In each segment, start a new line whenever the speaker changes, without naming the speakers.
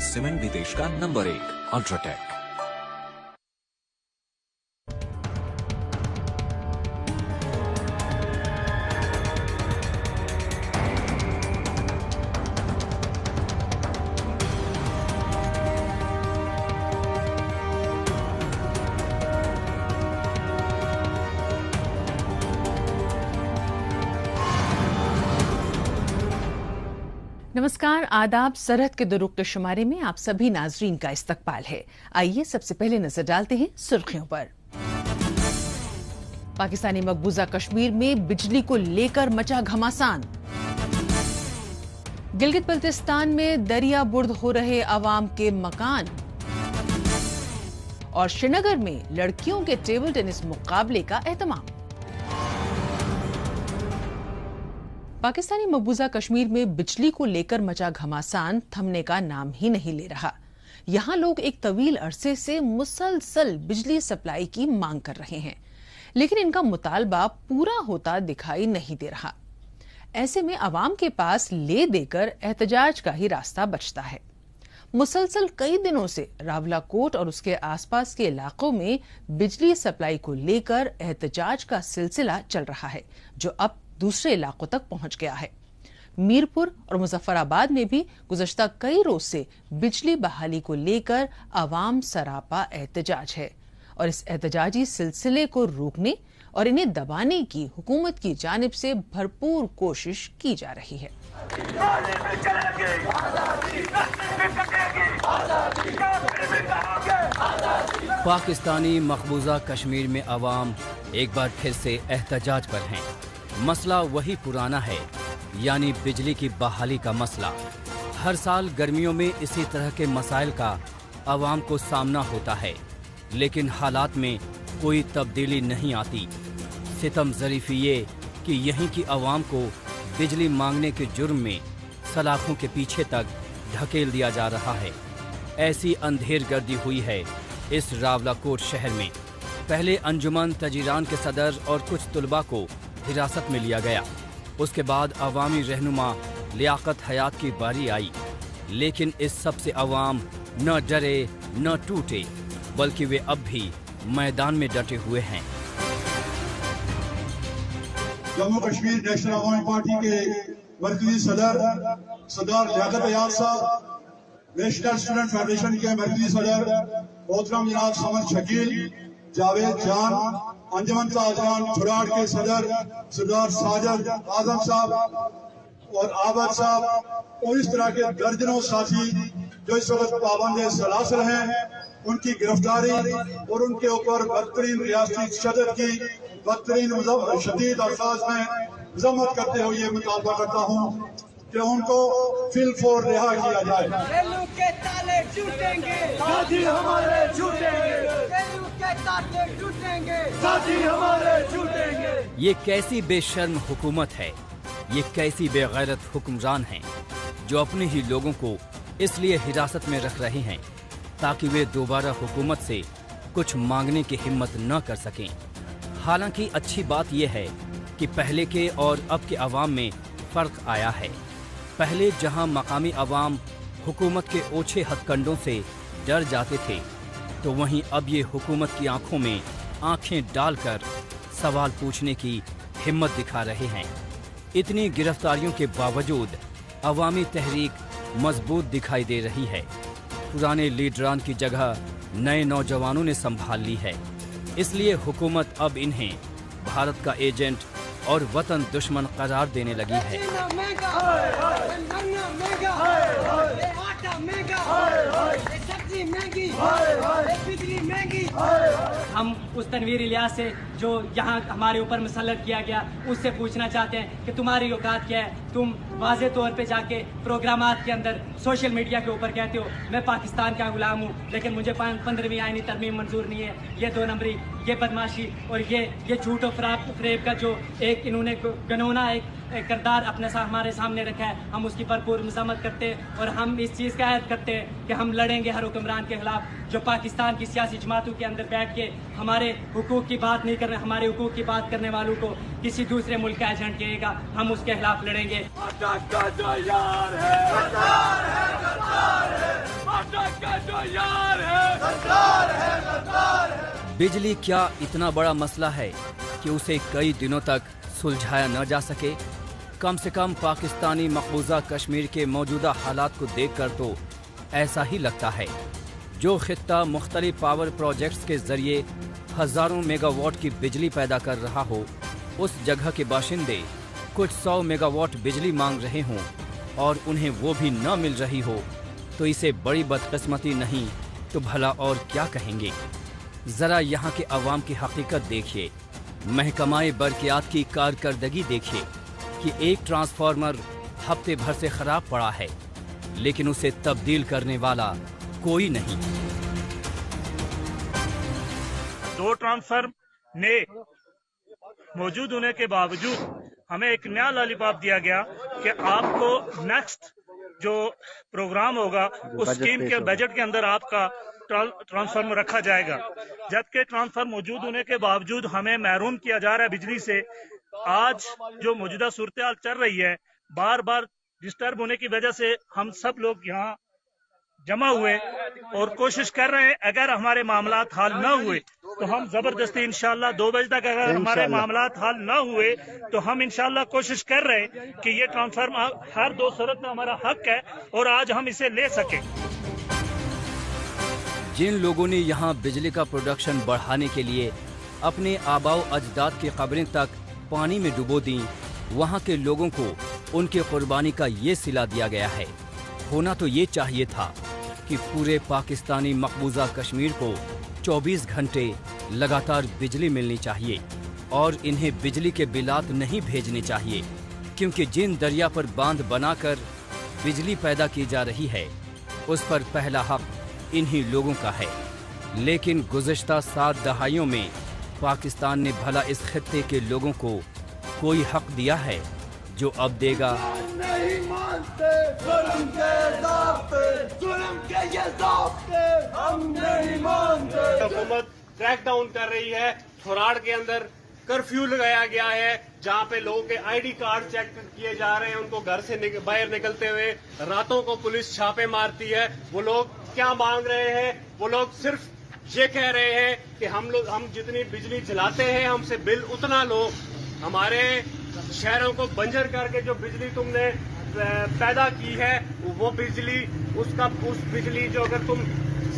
Cement भी देश का नंबर 1 अल्ट्राटेक।
नमस्कार, आदाब। सरहद के दुरुक्त शुमारे में आप सभी नाजरीन का इस्तकबाल है। आइए सबसे पहले नजर डालते हैं सुर्खियों पर। पाकिस्तानी मकबूजा कश्मीर में बिजली को लेकर मचा घमासान। गिलगित बल्तिस्तान में दरिया बुर्द हो रहे अवाम के मकान। और श्रीनगर में लड़कियों के टेबल टेनिस मुकाबले का एहतमाम। पाकिस्तानी मकबूजा कश्मीर में बिजली को लेकर मचा घमासान थमने का नाम ही नहीं ले रहा। यहां लोग एक तवील अरसे से मुसलसल बिजली सप्लाई की मांग कर रहे हैं, लेकिन इनका मुतालबा पूरा होता दिखाई नहीं दे रहा। ऐसे में अवाम के पास ले देकर एहतजाज का ही रास्ता बचता है। मुसलसल कई दिनों से रावलाकोट और उसके आसपास के इलाकों में बिजली सप्लाई को लेकर एहतजाज का सिलसिला चल रहा है, जो अब दूसरे इलाकों तक पहुंच गया है। मीरपुर और मुजफ्फराबाद में भी गुज़श्ता कई रोज से बिजली बहाली को लेकर अवाम सरापा एहतजाज है और इस एहतजाजी सिलसिले को रोकने और इन्हें दबाने की हुकूमत की जानिब से भरपूर कोशिश की जा रही है।
पाकिस्तानी मकबूजा कश्मीर में अवाम एक बार फिर से एहतजाज पर हैं। मसला वही पुराना है, यानी बिजली की बहाली का मसला। हर साल गर्मियों में इसी तरह के मसाइल का अवाम को सामना होता है, लेकिन हालात में कोई तब्दीली नहीं आती। सितम ज़रीफ़ी ये कि यहीं की अवाम को बिजली मांगने के जुर्म में सलाखों के पीछे तक ढकेल दिया जा रहा है। ऐसी अंधेर गर्दी हुई है इस रावलाकोट शहर में। पहले अंजुमन तजीरान के सदर और कुछ तुलबा को हिरासत में लिया गया। उसके बाद अवामी रहनुमा लियाकत हयात की बारी आई, लेकिन इस सब से अवाम न डरे न टूटे, बल्कि वे अब भी मैदान में डटे हुए हैं।
जम्मू कश्मीर नेशनल अवामी पार्टी के मरकजी सदर सरदार लियाकत हयात साहब, नेशनल स्टूडेंट फेडरेशन के मरकजी सदर मोहतरम जनाब समद शकील, जावेद जान, अंजुमन ताजरान छुराट के सदर सरदार साजिद आजम साहब और आबद साहब और इस तरह के दर्जनों साथी जो इस वक्त पाबंद सलासल हैं, उनकी गिरफ्तारी और उनके ऊपर बदतरीन रियासती शदत की बदतरीन शदीद अल्फाज में मजम्मत करते हुए ये मुतालबा करता हूँ कि उनको फिल फोर रिहा किया जाए।
के ताले टूटेंगे, साथी हमारे छूटेंगे, के ताले टूटेंगे, साथी हमारे छूटेंगे।
ये कैसी बेशर्म हुकूमत है, ये कैसी बेगैरत हुक्मरान हैं जो अपने ही लोगों को इसलिए हिरासत में रख रहे हैं ताकि वे दोबारा हुकूमत से कुछ मांगने की हिम्मत न कर सकें। हालांकि अच्छी बात यह है कि पहले के और अब के अवाम में फ़र्क आया है। पहले जहां मकामी अवाम हुकूमत के ओछे हथकंडों से डर जाते थे, तो वहीं अब ये हुकूमत की आंखों में आंखें डालकर सवाल पूछने की हिम्मत दिखा रहे हैं। इतनी गिरफ्तारियों के बावजूद अवामी तहरीक मजबूत दिखाई दे रही है। पुराने लीडरान की जगह नए नौजवानों ने संभाल ली है। इसलिए हुकूमत अब इन्हें भारत का एजेंट और वतन दुश्मन करार देने लगी है।
हम उस तनवीर इलियास से जो यहाँ हमारे ऊपर मुसल्लत किया गया, उससे पूछना चाहते हैं कि तुम्हारी औकात क्या है। तुम वाज़े तौर पे जाके प्रोग्रामात के अंदर सोशल मीडिया के ऊपर कहते हो मैं पाकिस्तान का गुलाम हूँ, लेकिन मुझे 15वीं आईनी तरमीम मंजूर नहीं है। ये 2 नंबरी, ये बदमाशी और ये झूठ और फरेब का जो एक इन्होंने गनौना एक किरदार अपने हमारे सामने रखा है, हम उसकी भरपूर मज़म्मत करते हैं और हम इस चीज़ का अहद करते हैं कि हम लड़ेंगे हर हुक्मरान के खिलाफ जो पाकिस्तान की सियासी जमातों के अंदर बैठ के हमारे हुकूक की बात नहीं कर रहे, हमारे हुकूक की बात करने वालों को किसी दूसरे मुल्क का एजेंट कहेगा, हम उसके खिलाफ लड़ेंगे।
बिजली क्या इतना बड़ा मसला है कि उसे कई दिनों तक सुलझाया न जा सके? कम से कम पाकिस्तानी मकबूजा कश्मीर के मौजूदा हालात को देखकर तो ऐसा ही लगता है। जो खित्ता मुख्तलिफ पावर प्रोजेक्ट्स के जरिए हजारों मेगावाट की बिजली पैदा कर रहा हो, उस जगह के बाशिंदे कुछ 100 मेगावाट बिजली मांग रहे हों और उन्हें वो भी न मिल रही हो, तो इसे बड़ी बदकिस्मती नहीं तो भला और क्या कहेंगे। जरा यहाँ के अवाम की हकीकत देखिए, महकमाए बरकियात की कारकर्दगी देखिए कि एक ट्रांसफार्मर हफ्ते भर से खराब पड़ा है, लेकिन उसे तब्दील करने वाला कोई नहीं।
2 ट्रांसफार्मर ने मौजूद होने के बावजूद हमें एक नया लॉलीपॉप दिया गया कि आपको नेक्स्ट जो प्रोग्राम होगा उस स्कीम के बजट के अंदर आपका ट्रांसफार्मर रखा जाएगा, जबकि ट्रांसफार्मर मौजूद होने के बावजूद हमें महरूम किया जा रहा है बिजली से। आज जो मौजूदा सूरत हाल चल रही है, बार बार डिस्टर्ब होने की वजह से हम सब लोग यहाँ जमा हुए और कोशिश कर रहे हैं, अगर हमारे मामलात हल न हुए तो हम जबरदस्ती इंशाल्लाह 2 बजे तक, अगर हमारे मामलात हल न हुए तो हम इंशाल्लाह कोशिश कर रहे हैं कि ये ट्रांसफार्मर हर 2 सूरत में हमारा हक है और आज हम इसे ले सकें।
जिन लोगों ने यहाँ बिजली का प्रोडक्शन बढ़ाने के लिए अपने आबाओ अजदाद की कब्रें तक पानी में डुबो दी, वहाँ के लोगों को उनकी कुर्बानी का ये सिला दिया गया है। होना तो ये चाहिए था कि पूरे पाकिस्तानी मकबूजा कश्मीर को 24 घंटे लगातार बिजली मिलनी चाहिए और इन्हें बिजली के बिलात नहीं भेजने चाहिए, क्योंकि जिन दरिया पर बांध बनाकर बिजली पैदा की जा रही है उस पर पहला हक इन्हीं लोगों का है। लेकिन गुज़िश्ता 7 दहाइयों में पाकिस्तान ने भला इस खित्ते के लोगों को कोई हक दिया है जो अब देगा?
नहीं मानते जुल्म के ये ज़ाब्ते हम नहीं मानते।
हुकूमत क्रैकडाउन कर रही है। थोराड़ के अंदर कर्फ्यू लगाया गया है, जहाँ पे लोगों के आईडी कार्ड चेक किए जा रहे हैं, उनको घर से बाहर निकलते हुए रातों को पुलिस छापे मारती है। वो लोग क्या मांग रहे हैं? वो लोग सिर्फ ये कह रहे हैं कि हम जितनी बिजली चलाते हैं हमसे बिल उतना लो। हमारे शहरों को बंजर करके जो बिजली तुमने पैदा की है वो बिजली उस बिजली जो अगर तुम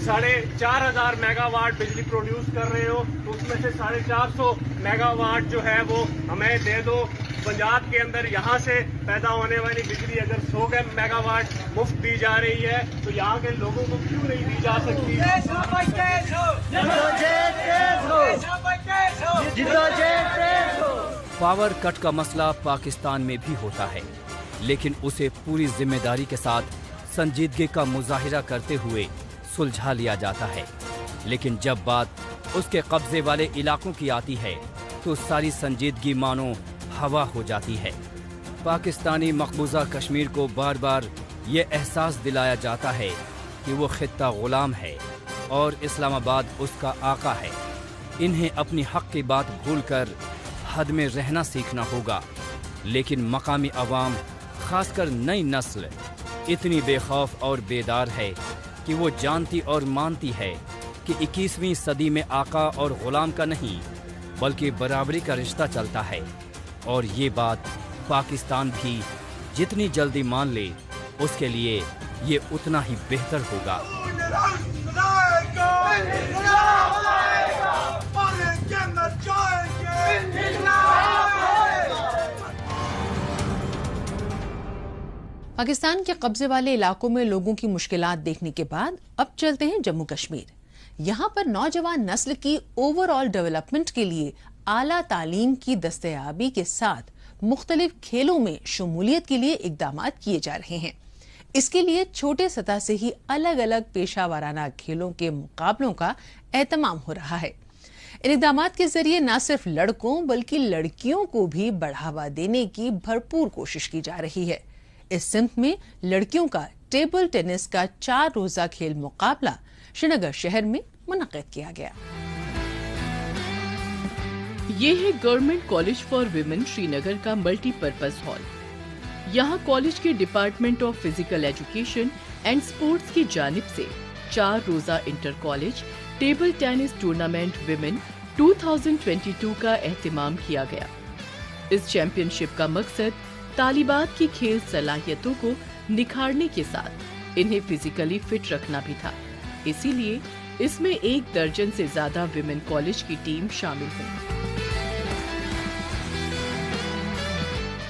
4,500 मेगावाट बिजली प्रोड्यूस कर रहे हो तो उसमें से 450 मेगावाट जो है वो हमें दे दो। पंजाब के अंदर यहाँ से पैदा होने वाली बिजली अगर 100 मेगावाट मुफ्त दी जा रही है तो यहाँ के लोगों को क्यों नहीं दी जा सकती?
पावर कट का मसला पाकिस्तान में भी होता है, लेकिन उसे पूरी जिम्मेदारी के साथ संजीदगी का मुजाहिरा करते हुए सुलझा लिया जाता है। लेकिन जब बात उसके कब्जे वाले इलाकों की आती है तो सारी संजीदगी मानो हवा हो जाती है। पाकिस्तानी मकबूजा कश्मीर को बार बार ये एहसास दिलाया जाता है कि वो खित्ता गुलाम है और इस्लामाबाद उसका आका है। इन्हें अपनी हक की बात भूलकर हद में रहना सीखना होगा। लेकिन मकामी अवाम, खासकर नई नस्ल, इतनी बेखौफ और बेदार है कि वो जानती और मानती है कि 21वीं सदी में आका और गुलाम का नहीं बल्कि बराबरी का रिश्ता चलता है। और ये बात पाकिस्तान भी जितनी जल्दी मान ले उसके लिए ये उतना ही बेहतर होगा।
पाकिस्तान के कब्जे वाले इलाकों में लोगों की मुश्किलात देखने के बाद अब चलते हैं जम्मू कश्मीर। यहाँ पर नौजवान नस्ल की ओवरऑल डेवलपमेंट के लिए आला तालीम की दस्तयाबी के साथ मुख्तलिफ खेलों में शमूलियत के लिए इकदाम किए जा रहे हैं। इसके लिए छोटे सतह से ही अलग अलग पेशा वाराना खेलों के मुकाबलों का एहतमाम हो रहा है। इन इकदाम के जरिए न सिर्फ लड़कों बल्कि लड़कियों को भी बढ़ावा देने की भरपूर कोशिश की जा रही है। इस सिमत में लड़कियों का टेबल टेनिस का 4 रोजा खेल मुकाबला श्रीनगर शहर में मुनक्किद किया गया।
ये है government college for women Srinagar का मल्टीपर्पज हॉल। यहाँ कॉलेज के department of physical education and sports की जानिब से 4 रोजा inter college table tennis tournament women 2022 का एहतिमाम किया गया। इस चैंपियनशिप का मकसद तालिबात की खेल सलाहियतों को निखारने के साथ इन्हें फिजिकली फिट रखना भी था। इसीलिए इसमें 1 दर्जन से ज्यादा विमेन कॉलेज की टीम शामिल हुई।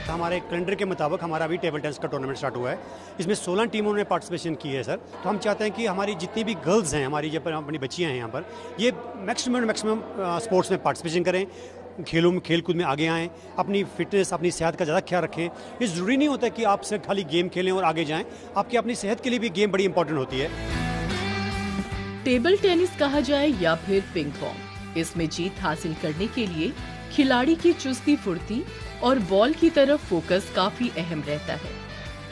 हमारे कैलेंडर के मुताबिक हमारा अभी टेबल टेनिस का टूर्नामेंट स्टार्ट हुआ है। इसमें 16 टीमों ने पार्टिसिपेशन की है सर। तो हम चाहते हैं कि हमारी जितनी भी गर्ल्स हैं, हमारी जो अपनी बच्चियां हैं यहाँ पर, ये मैक्सिमम स्पोर्ट्स में पार्टिसिपेशन करें, खेल कूद में आगे आएँ, अपनी फिटनेस, अपनी सेहत का ज़्यादा ख्याल रखें। ये ज़रूरी नहीं होता कि आप सिर्फ खाली गेम खेलें और आगे जाएँ, आपकी अपनी सेहत के लिए भी गेम बड़ी इंपॉर्टेंट होती है।
टेबल टेनिस कहा जाए या फिर पिंग पोंग, इसमें जीत हासिल करने के लिए खिलाड़ी की चुस्ती फुर्ती और बॉल की तरफ फोकस काफी अहम रहता है।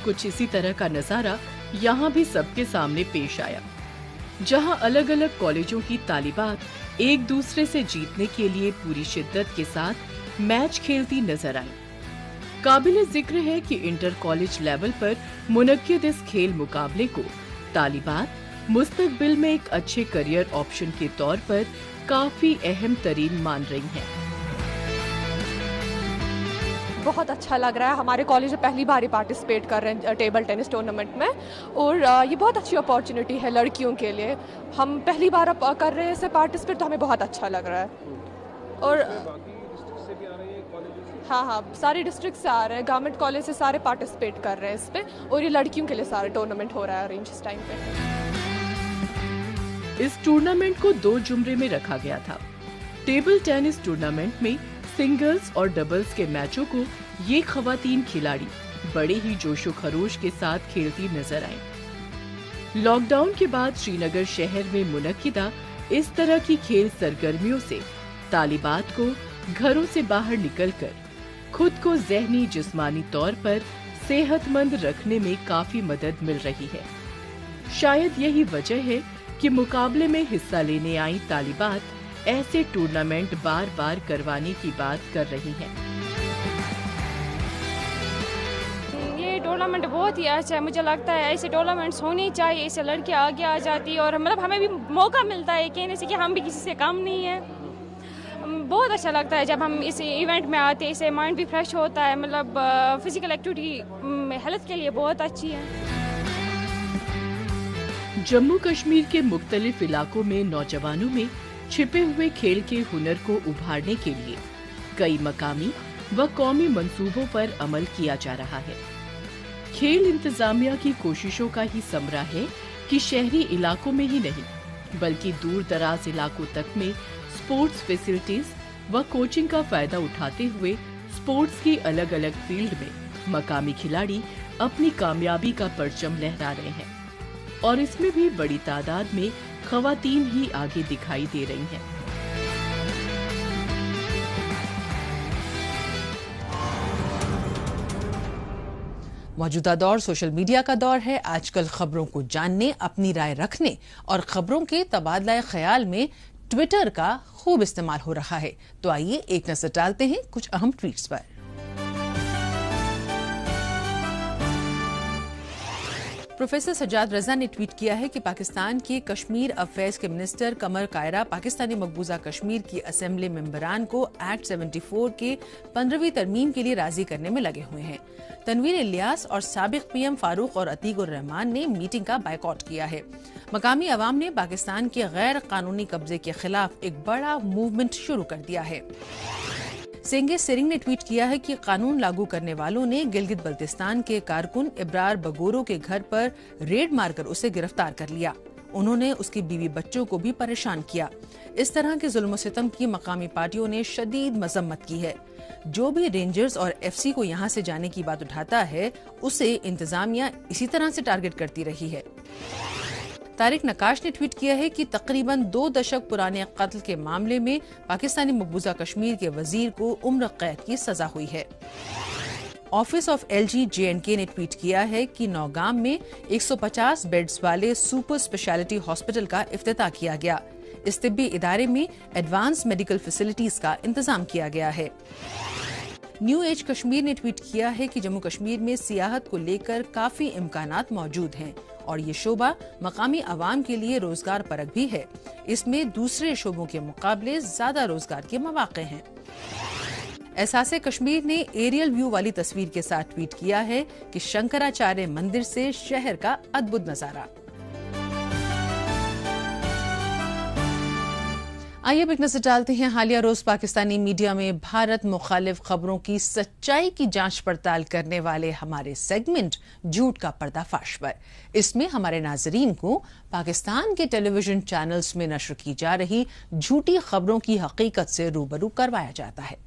कुछ इसी तरह का नजारा यहाँ भी सबके सामने पेश आया, जहाँ अलग अलग कॉलेजों की तालिबात एक दूसरे से जीतने के लिए पूरी शिद्दत के साथ मैच खेलती नजर आई। काबिल जिक्र है कि इंटर कॉलेज लेवल पर मुनक्किद इस खेल मुकाबले को तालिबात मुस्तकबिल में एक अच्छे करियर ऑप्शन के तौर पर काफी अहम तरीन मान रही हैं।
बहुत अच्छा लग रहा है। हमारे कॉलेज में पहली बार ही पार्टिसिपेट कर रहे हैं टेबल टेनिस टूर्नामेंट में, और ये बहुत अच्छी अपॉर्चुनिटी है लड़कियों के लिए। हम पहली बार कर रहे हैं इसे पार्टिसिपेट, तो हमें बहुत अच्छा लग रहा है। और हाँ, सारे डिस्ट्रिक्ट से आ रहे हैं, गवर्नमेंट कॉलेज से सारे पार्टिसिपेट कर रहे हैं इस पे, और ये लड़कियों के लिए सारे टूर्नामेंट हो रहा है अरेंज इस टाइम पे।
इस टूर्नामेंट को 2 जुमरे में रखा गया था। टेबल टेनिस टूर्नामेंट में सिंगल्स और डबल्स के मैचों को ये खवातीन खिलाड़ी बड़े ही जोशो खरोश के साथ खेलती नजर आईं। लॉकडाउन के बाद श्रीनगर शहर में मुनक्किदा इस तरह की खेल सरगर्मियों से तालिबात को घरों से बाहर निकलकर खुद को ज़हनी जिस्मानी तौर पर सेहतमंद रखने में काफी मदद मिल रही है। शायद यही वजह है कि मुकाबले में हिस्सा लेने आई तालिबात ऐसे टूर्नामेंट बार बार करवाने की बात कर रही हैं।
ये टूर्नामेंट बहुत ही अच्छा है, मुझे लगता है ऐसे टूर्नामेंट्स होने चाहिए, इससे लड़कियां आगे आ जाती है और मतलब हमें भी मौका मिलता है कहने से कि हम भी किसी से कम नहीं है। बहुत अच्छा लगता है जब हम इस इवेंट में आते हैं, इससे माइंड भी फ्रेश होता है, मतलब फिजिकल एक्टिविटी हेल्थ के लिए बहुत अच्छी है।
जम्मू कश्मीर के मुख्तलिफ इलाकों में नौजवानों में छिपे हुए खेल के हुनर को उभारने के लिए कई मकामी व कौमी मंसूबों पर अमल किया जा रहा है। खेल इंतजामिया की कोशिशों का ही समरा है कि शहरी इलाकों में ही नहीं बल्कि दूर दराज इलाकों तक में स्पोर्ट्स फैसिलिटीज व कोचिंग का फायदा उठाते हुए स्पोर्ट्स की अलग अलग फील्ड में मकामी खिलाड़ी अपनी कामयाबी का परचम लहरा रहे हैं, और इसमें भी बड़ी तादाद में खवातीन ही आगे दिखाई दे रही हैं।
मौजूदा दौर सोशल मीडिया का दौर है। आजकल खबरों को जानने, अपनी राय रखने और खबरों के तबादला ख्याल में ट्विटर का खूब इस्तेमाल हो रहा है। तो आइए एक नजर डालते हैं कुछ अहम ट्वीट्स पर। प्रोफेसर सज्जाद रजा ने ट्वीट किया है कि पाकिस्तान के कश्मीर अफेयर्स के मिनिस्टर कमर कायरा पाकिस्तानी मकबूजा कश्मीर की असेंबली मेंबरान को एक्ट 74 के 15वीं तरमीम के लिए राजी करने में लगे हुए हैं। तनवीर इलियास और साबिक पीएम फारूक और अतीकुर रहमान ने मीटिंग का बायकॉट किया है। मकामी अवाम ने पाकिस्तान के गैर कानूनी कब्जे के खिलाफ एक बड़ा मूवमेंट शुरू कर दिया है। सेंगे सेरिंग ने ट्वीट किया है कि कानून लागू करने वालों ने गिलगित बल्तिस्तान के कारकुन इब्रार बगोरो के घर पर रेड मारकर उसे गिरफ्तार कर लिया। उन्होंने उसकी बीवी बच्चों को भी परेशान किया। इस तरह के जुल्म सितम की मकामी पार्टियों ने शदीद मजम्मत की है। जो भी रेंजर्स और एफसी को यहां से जाने की बात उठाता है उसे इंतजामिया इसी तरह से टारगेट करती रही है। तारिक नकाश ने ट्वीट किया है कि तकरीबन 2 दशक पुराने कत्ल के मामले में पाकिस्तानी मकबूजा कश्मीर के वजीर को उम्र कैद की सजा हुई है। ऑफिस ऑफ LG JNK ने ट्वीट किया है कि नौगाम में 150 बेड्स वाले सुपर स्पेशलिटी हॉस्पिटल का इफ्तिताह किया गया। इस तिब्बी इदारे में एडवांस मेडिकल फैसिलिटीज का इंतजाम किया गया है। न्यू एज कश्मीर ने ट्वीट किया है कि जम्मू कश्मीर में सियाहत को लेकर काफी इम्कानात मौजूद हैं और ये शोबा मकामी आवाम के लिए रोजगार परक भी है। इसमें दूसरे शोबों के मुकाबले ज्यादा रोजगार के मौके हैं। एहसास कश्मीर ने एरियल व्यू वाली तस्वीर के साथ ट्वीट किया है कि शंकराचार्य मंदिर से शहर का अद्भुत नजारा। आइए अब एक नजर डालते हैं हालिया रोज पाकिस्तानी मीडिया में भारत मुखालिफ खबरों की सच्चाई की जांच पड़ताल करने वाले हमारे सेगमेंट झूठ का पर्दाफाश पर। इसमें हमारे नाजरीन को पाकिस्तान के टेलीविजन चैनल्स में नश्र की जा रही झूठी खबरों की हकीकत से रूबरू करवाया जाता है।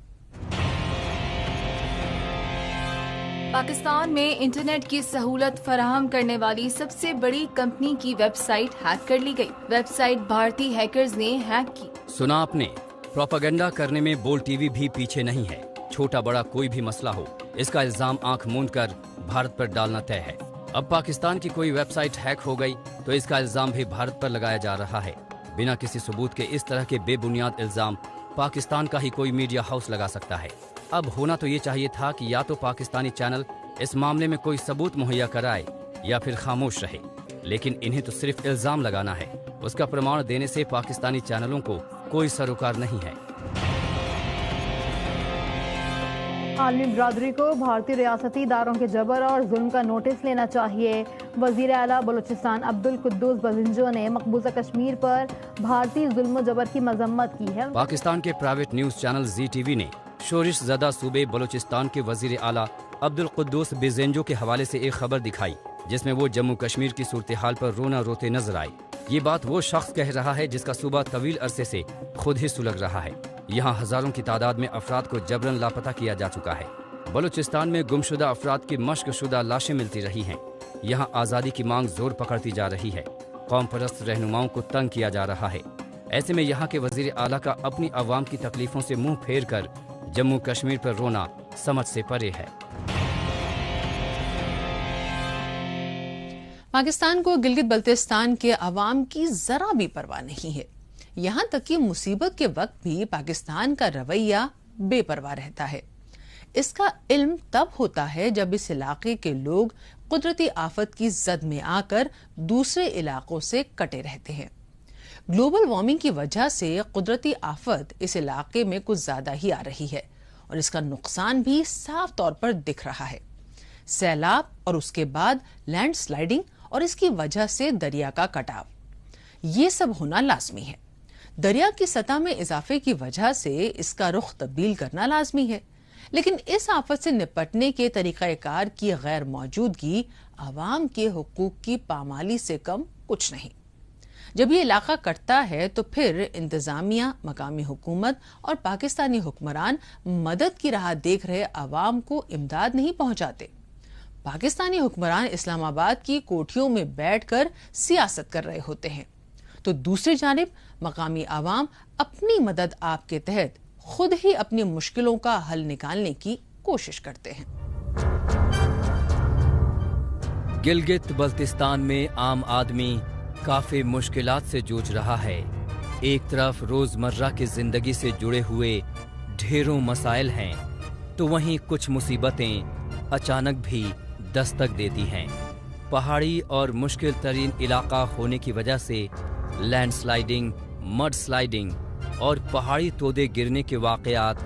पाकिस्तान में इंटरनेट की सहूलत फराहम करने वाली सबसे बड़ी कंपनी की वेबसाइट हैक कर ली गई। वेबसाइट भारतीय हैकर्स ने हैक की।
सुना आपने, प्रोपेगेंडा करने में बोल टीवी भी पीछे नहीं है। छोटा बड़ा कोई भी मसला हो, इसका इल्जाम आंख मूंद कर भारत पर डालना तय है। अब पाकिस्तान की कोई वेबसाइट हैक हो गई तो इसका इल्जाम भी भारत पर लगाया जा रहा है। बिना किसी सबूत के इस तरह के बेबुनियाद इल्जाम पाकिस्तान का ही कोई मीडिया हाउस लगा सकता है। अब होना तो ये चाहिए था कि या तो पाकिस्तानी चैनल इस मामले में कोई सबूत मुहैया कराए या फिर खामोश रहे, लेकिन इन्हें तो सिर्फ इल्जाम लगाना है। उसका प्रमाण देने से पाकिस्तानी चैनलों को कोई सरोकार नहीं है।
आलमी बिरादरी को भारतीय रियासती इदारों के जबर और जुल्म का नोटिस लेना चाहिए। वजीर आला बलूचिस्तान अब्दुल कुद्दूस बजिंजो ने मकबूजा कश्मीर पर भारतीय जुल्म जबर की मजम्मत की है।
पाकिस्तान के प्राइवेट न्यूज चैनल ZTV ने शोरिश ज़दा सूबे बलूचिस्तान के वजीर आला अब्दुल कुद्दूस बेजेंजो के हवाले से एक खबर दिखाई, जिसमें वो जम्मू कश्मीर की सूरत हाल पर रोना रोते नजर आए। ये बात वो शख्स कह रहा है जिसका सूबा तवील अरसे से खुद ही सुलग रहा है। यहाँ हजारों की तादाद में अफराद को जबरन लापता किया जा चुका है। बलूचिस्तान में गुमशुदा अफराद की मशकशुदा लाशें मिलती रही हैं। यहाँ आज़ादी की मांग जोर पकड़ती जा रही है। कौम परस्त रहनुमाओं को तंग किया जा रहा है। ऐसे में यहाँ के वजीर आला का अपनी अवाम की तकलीफों से मुंह फेर कर जम्मू कश्मीर पर रोना समझ से परे है।
पाकिस्तान को गिलगित बल्तिस्तान के अवाम की जरा भी परवाह नहीं है। यहाँ तक कि मुसीबत के वक्त भी पाकिस्तान का रवैया बेपरवाह रहता है। इसका इल्म तब होता है जब इस इलाके के लोग कुदरती आफत की जद में आकर दूसरे इलाकों से कटे रहते हैं। ग्लोबल वार्मिंग की वजह से कुदरती आफत इस इलाके में कुछ ज्यादा ही आ रही है और इसका नुकसान भी साफ तौर पर दिख रहा है। सैलाब और उसके बाद लैंडस्लाइडिंग और इसकी वजह से दरिया का कटाव, ये सब होना लाजमी है। दरिया की सतह में इजाफे की वजह से इसका रुख तब्दील करना लाजमी है, लेकिन इस आफत से निपटने के तरीक़ाकार की गैर मौजूदगी आवाम के हुकूक की पामाली से कम कुछ नहीं। जब ये इलाका कटता है तो फिर इंतजामिया, मकामी हुकूमत और पाकिस्तानी हुक्मरान मदद की राह देख रहे आवाम को इमदाद नहीं पहुंचाते। पाकिस्तानी हुक्मरान इस्लामाबाद की कोठियों में बैठकर सियासत कर रहे होते हैं, तो दूसरी जानिब मकामी आवाम अपनी मदद आपके तहत खुद ही अपनी मुश्किलों का हल निकालने की कोशिश करते हैं।
गिलगित बल्तिस्तान में आम आदमी काफी मुश्किलात से जूझ रहा है। एक तरफ रोजमर्रा की जिंदगी से जुड़े हुए ढेरों मसाइल हैं, तो वहीं कुछ मुसीबतें अचानक भी दस्तक देती हैं। पहाड़ी और मुश्किल तरीन इलाका होने की वजह से लैंडस्लाइडिंग, मड स्लाइडिंग और पहाड़ी तोदे गिरने के वाकयात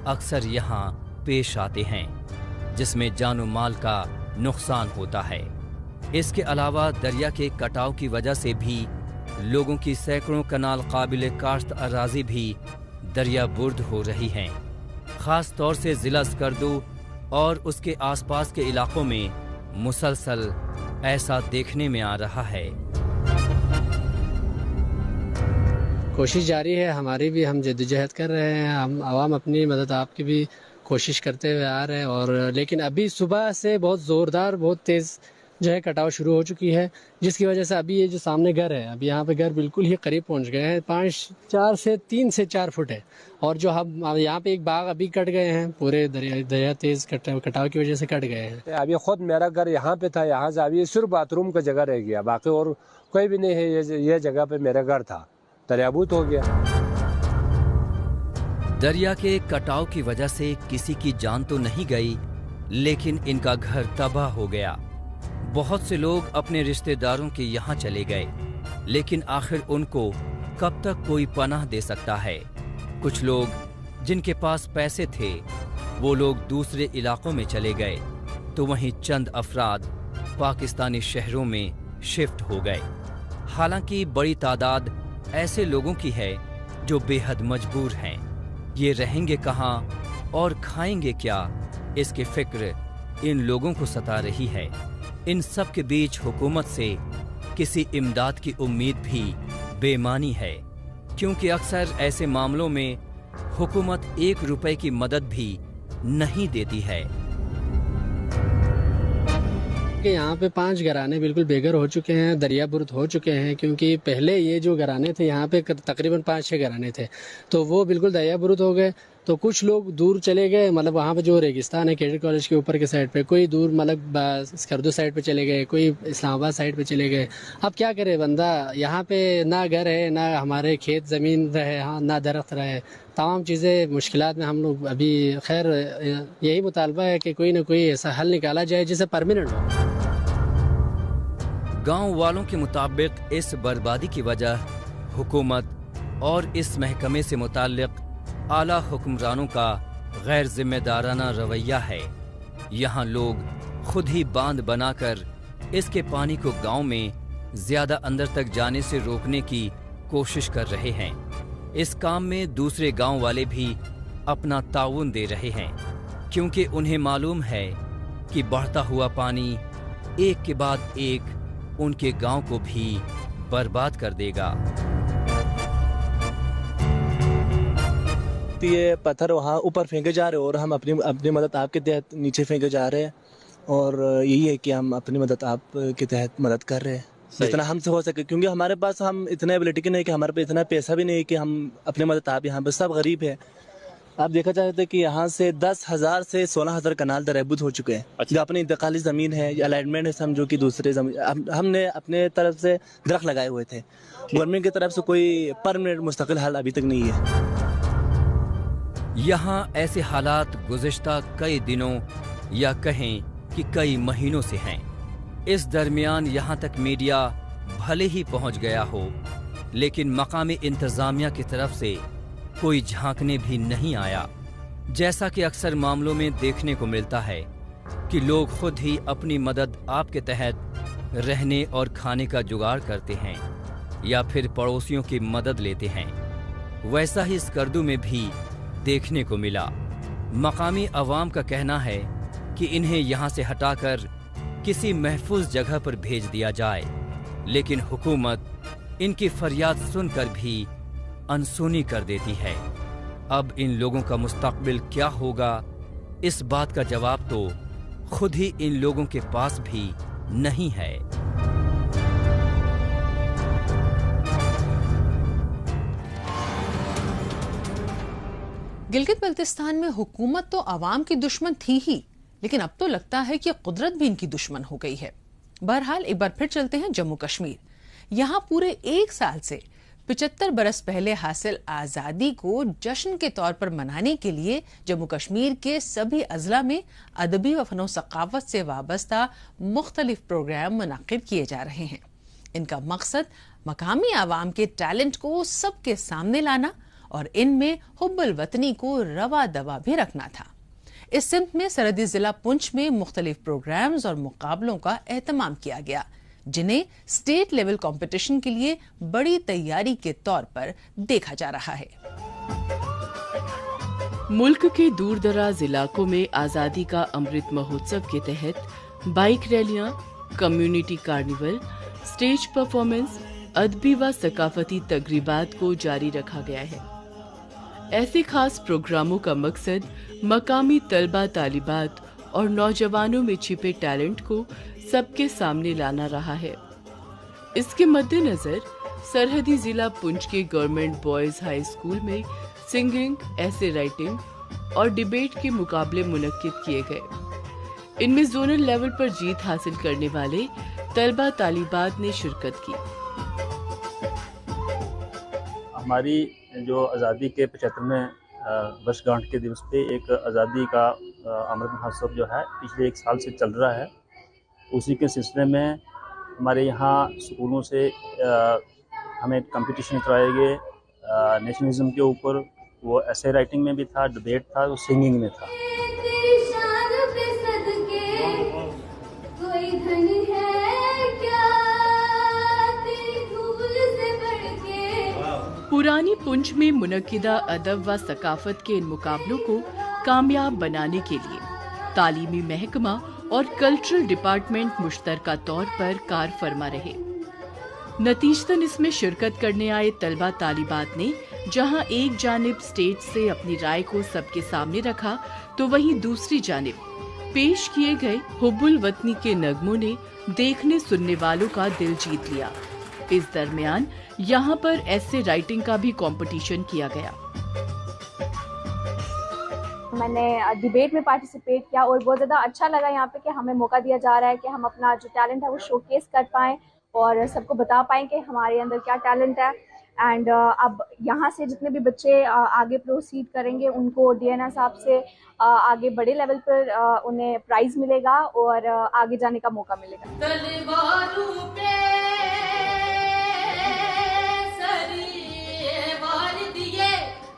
अक्सर यहाँ पेश आते हैं, जिसमें जानो माल का नुकसान होता है। इसके अलावा दरिया के कटाव की वजह से भी लोगों की सैकड़ों कनाल काबिल काश्त अराजी भी दरिया बुर्द हो रही हैं। खास तौर से जिला स्कर्दू और उसके आसपास के इलाकों में मुसलसल ऐसा देखने में आ रहा है।
कोशिश जारी है, हमारी भी, हम जद्दोजहद कर रहे हैं। हम आवाम अपनी मदद आपकी भी कोशिश करते हुए आ रहे हैं। और लेकिन अभी सुबह से बहुत ज़ोरदार, बहुत तेज़ जो है कटाव शुरू हो चुकी है, जिसकी वजह से अभी ये जो सामने घर है, अभी यहाँ पे घर बिल्कुल ही करीब पहुँच गए हैं। 3 से 4 फुट है। और जो हम यहाँ पे एक बाग अभी कट गए हैं, पूरे दरिया तेज़ कटाव की वजह से कट गए हैं।
अभी खुद मेरा घर यहाँ पे था, यहाँ से अभी सिर्फ बाथरूम का जगह रह गया, बाकी और कोई भी नहीं है। ये जगह पे मेरा घर था, दरियाबूत हो गया।
दरिया के कटाव की वजह से किसी की जान तो नहीं गई, लेकिन इनका घर तबाह हो गया। बहुत से लोग अपने रिश्तेदारों के यहाँ चले गए, लेकिन आखिर उनको कब तक कोई पनाह दे सकता है। कुछ लोग जिनके पास पैसे थे वो लोग दूसरे इलाकों में चले गए, तो वहीं चंद अफराद पाकिस्तानी शहरों में शिफ्ट हो गए। हालांकि बड़ी तादाद ऐसे लोगों की है जो बेहद मजबूर हैं। ये रहेंगे कहाँ और खाएंगे क्या, इसकी फिक्र इन लोगों को सता रही है। इन सब के बीच हुकूमत से किसी इमदाद की उम्मीद भी बेमानी है, क्योंकि अक्सर ऐसे मामलों में हुकूमत 1 रुपए की मदद भी नहीं देती है।
यहाँ पे 5 घराने बिल्कुल बेघर हो चुके हैं, दरियाबुर्द हो चुके हैं, क्योंकि पहले ये जो घराने थे यहाँ पे तकरीबन 5-6 घराने थे, तो वो बिल्कुल दरियाबुर्द हो गए। तो कुछ लोग दूर चले गए, मतलब वहाँ पे जो रेगिस्तान है कैडेट कॉलेज के ऊपर के साइड पे, कोई दूर मतलब स्कर्दू साइड पे चले गए, कोई इस्लामाबाद साइड पे चले गए। अब क्या करे बंदा, यहाँ पे ना घर है, ना हमारे खेत ज़मीन रहे, हाँ ना दरख्त रहे, तमाम चीज़ें मुश्किलात में हम लोग अभी। खैर यही मुतालबा है कि कोई ना कोई ऐसा हल निकाला जाए जिसे परमानेंट हो।
गांव वालों के मुताबिक इस बर्बादी की वजह हुकूमत और इस महकमे से मुताल्लिक आला हुक्मरानों का गैर जिम्मेदाराना रवैया है। यहाँ लोग खुद ही बांध बनाकर इसके पानी को गांव में ज्यादा अंदर तक जाने से रोकने की कोशिश कर रहे हैं। इस काम में दूसरे गांव वाले भी अपना ताउन दे रहे हैं, क्योंकि उन्हें मालूम है कि बढ़ता हुआ पानी एक के बाद एक उनके गांव को भी बर्बाद कर देगा।
ये पत्थर वहाँ ऊपर फेंके जा रहे हैं और हम अपनी मदद आपके तहत नीचे फेंके जा रहे हैं, और यही है कि हम अपनी मदद आपके तहत मदद कर रहे हैं जितना हमसे हो सके, क्योंकि हमारे पास हम इतना एबिलिटी नहीं कि हमारे पास इतना पैसा भी नहीं कि हम अपनी मदद आप यहाँ पर सब गरीब है। आप देखा चाहते कि यहाँ से 10,000 से 16,000 कनाल दरियाबुर्द हो चुके हैं। अच्छा। जो अपनी इंतकाली ज़मीन है या अलाइनमेंट है, समझो कि दूसरे ज़मीन हमने अपने तरफ से दरख्त लगाए हुए थे। गवर्नमेंट की तरफ से कोई परमानेंट मुस्तकिल हल अभी तक नहीं है।
यहाँ ऐसे हालात गुज़िश्ता कई दिनों या कहें कि कई महीनों से हैं। इस दरमियान यहाँ तक मीडिया भले ही पहुँच गया हो, लेकिन मकामी इंतज़ामिया की तरफ से कोई झांकने भी नहीं आया। जैसा कि अक्सर मामलों में देखने को मिलता है कि लोग खुद ही अपनी मदद आपके तहत रहने और खाने का जुगाड़ करते हैं या फिर पड़ोसियों की मदद लेते हैं। वैसा ही स्कर्दू में भी देखने को मिला। मकामी अवाम का कहना है कि इन्हें यहाँ से हटाकर किसी महफूज जगह पर भेज दिया जाए, लेकिन हुकूमत इनकी फरियाद सुनकर भी अनसुनी कर देती है। अब इन लोगों का मुस्तकबिल क्या होगा, इस बात का जवाब तो खुद ही इन लोगों के पास भी नहीं है।
गिलगित बल्तिस्तान में हुकूमत तो आवाम की दुश्मन थी ही, लेकिन अब तो लगता है कि कुदरत भी इनकी दुश्मन हो गई है। बहरहाल एक बार फिर चलते हैं जम्मू कश्मीर। यहाँ पूरे 1 साल से 75 बरस पहले हासिल आज़ादी को जश्न के तौर पर मनाने के लिए जम्मू कश्मीर के सभी अजला में अदबी व फनो सकाफत से वाबस्ता मुख्तलिफ प्रोग्राम मुनाकिद किए जा रहे हैं। इनका मकसद मकामी आवाम के टैलेंट को सबके सामने लाना और इनमें हुब्बुल वतनी को रवा दवा भी रखना था। इस सिमत में सरहदी जिला पुंछ में मुख्तलिफ प्रोग्राम्स और मुकाबलों का एहतमाम किया गया, जिन्हें स्टेट लेवल कंपटीशन के लिए बड़ी तैयारी के तौर पर देखा जा रहा है।
मुल्क के दूर दराज इलाकों में आज़ादी का अमृत महोत्सव के तहत बाइक रैलियां, कम्युनिटी कार्निवल, स्टेज परफॉर्मेंस, अदबी व सकाफती तकरीबात को जारी रखा गया है। ऐसे खास प्रोग्रामों का मकसद मकामी तलबा तालिबात और नौजवानों में छिपे टैलेंट को सबके सामने लाना रहा है। इसके मद्देनजर सरहदी जिला पुंछ के गवर्नमेंट बॉयज हाई स्कूल में सिंगिंग, ऐसे राइटिंग और डिबेट के मुकाबले मुनक्किद किए गए। इनमें जोनल लेवल पर जीत हासिल करने वाले तलबा तालिबात ने शिरकत की।
हमारी जो आज़ादी के 75वें वर्षगांठ के दिवस पे एक आज़ादी का अमृत महोत्सव जो है पिछले 1 साल से चल रहा है। उसी के सिलसिले में हमारे यहाँ स्कूलों से हमें कंपटीशन कराए गए नेशनलिज्म के ऊपर। वो ऐसे राइटिंग में भी था, डिबेट था, वो सिंगिंग में था।
पुरानी पुंछ में मुनक्किदा अदब व सकाफत के इन मुकाबलों को कामयाब बनाने के लिए तालीमी महकमा और कल्चरल डिपार्टमेंट मुश्तरका तौर पर कार फरमा रहे। नतीजतन इसमें शिरकत करने आए तलबा तालिबात ने जहां एक जानिब स्टेज से अपनी राय को सबके सामने रखा, तो वहीं दूसरी जानिब पेश किए गए हुब्बुल वतनी के नगमों ने देखने सुनने वालों का दिल जीत लिया। इस दरमियान यहाँ पर ऐसे राइटिंग का भी कंपटीशन किया गया।
मैंने डिबेट में पार्टिसिपेट किया और बहुत ज़्यादा अच्छा लगा यहाँ पे कि हमें मौका दिया जा रहा है कि हम अपना जो टैलेंट है वो शोकेस कर पाएँ और सबको बता पाएँ कि हमारे अंदर क्या टैलेंट है। एंड अब यहाँ से जितने भी बच्चे आगे प्रोसीड करेंगे उनको डीएनए साहब से आगे बड़े लेवल पर उन्हें प्राइज़ मिलेगा और आगे जाने का मौका मिलेगा।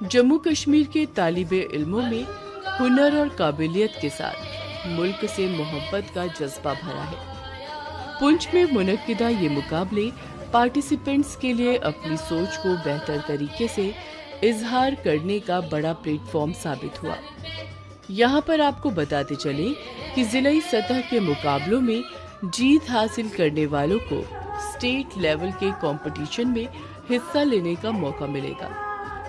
जम्मू कश्मीर के तालिबे इल्मों में हुनर और काबिलियत के साथ मुल्क से मोहब्बत का जज्बा भरा है। पुंछ में मुनक्किदा ये मुकाबले पार्टिसिपेंट्स के लिए अपनी सोच को बेहतर तरीके से इजहार करने का बड़ा प्लेटफॉर्म साबित हुआ। यहाँ पर आपको बताते चले कि जिलाई सतह के मुकाबलों में जीत हासिल करने वालों को स्टेट लेवल के कंपटीशन में हिस्सा लेने का मौका मिलेगा,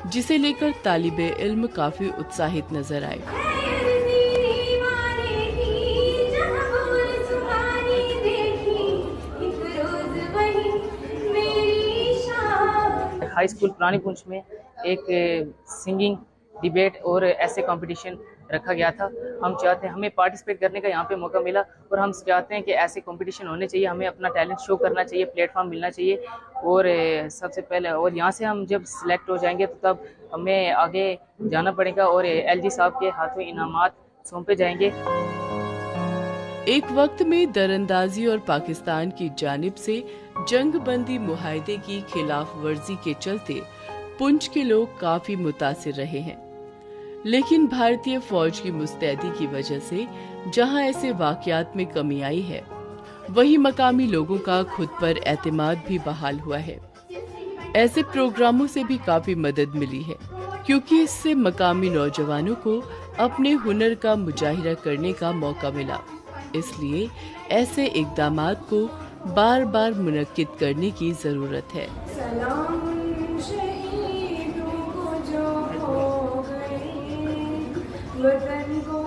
जिसे लेकर तालिबे इल्म काफी उत्साहित नजर आए।
हाई स्कूल पुरानी पुंछ में एक सिंगिंग, डिबेट और ऐसे कंपटीशन रखा गया था। हम चाहते हैं, हमें पार्टिसिपेट करने का यहाँ पे मौका मिला और हम चाहते हैं कि ऐसे कंपटीशन होने चाहिए, हमें अपना टैलेंट शो करना चाहिए, प्लेटफॉर्म मिलना चाहिए। और सबसे पहले और यहाँ से हम जब सिलेक्ट हो जाएंगे तो तब हमें आगे जाना पड़ेगा और एलजी साहब के हाथों इनामात सौंपे जाएंगे।
एक वक्त में दरअंदाजी और पाकिस्तान की जानिब से जंगबंदी मुआहदे की खिलाफ वर्जी के चलते पुंछ के लोग काफी मुतासिर रहे हैं, लेकिन भारतीय फौज की मुस्तैदी की वजह से जहां ऐसे वाकयात में कमी आई है, वहीं मकामी लोगों का खुद पर एतमाद भी बहाल हुआ है। ऐसे प्रोग्रामों से भी काफी मदद मिली है, क्योंकि इससे मकामी नौजवानों को अपने हुनर का मुजाहिरा करने का मौका मिला। इसलिए ऐसे इक़दामात को बार बार मुनक्किद करने की जरूरत है।
वतन को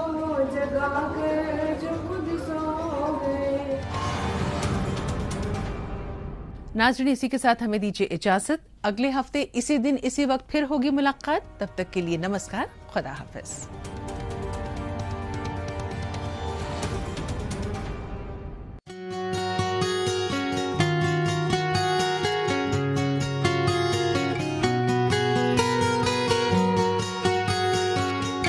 जगाकर जो खुद सो गए।
नाज़रीन, इसी के साथ हमें दीजिए इजाजत। अगले हफ्ते इसी दिन इसी वक्त फिर होगी मुलाकात। तब तक के लिए नमस्कार, खुदा हाफिज।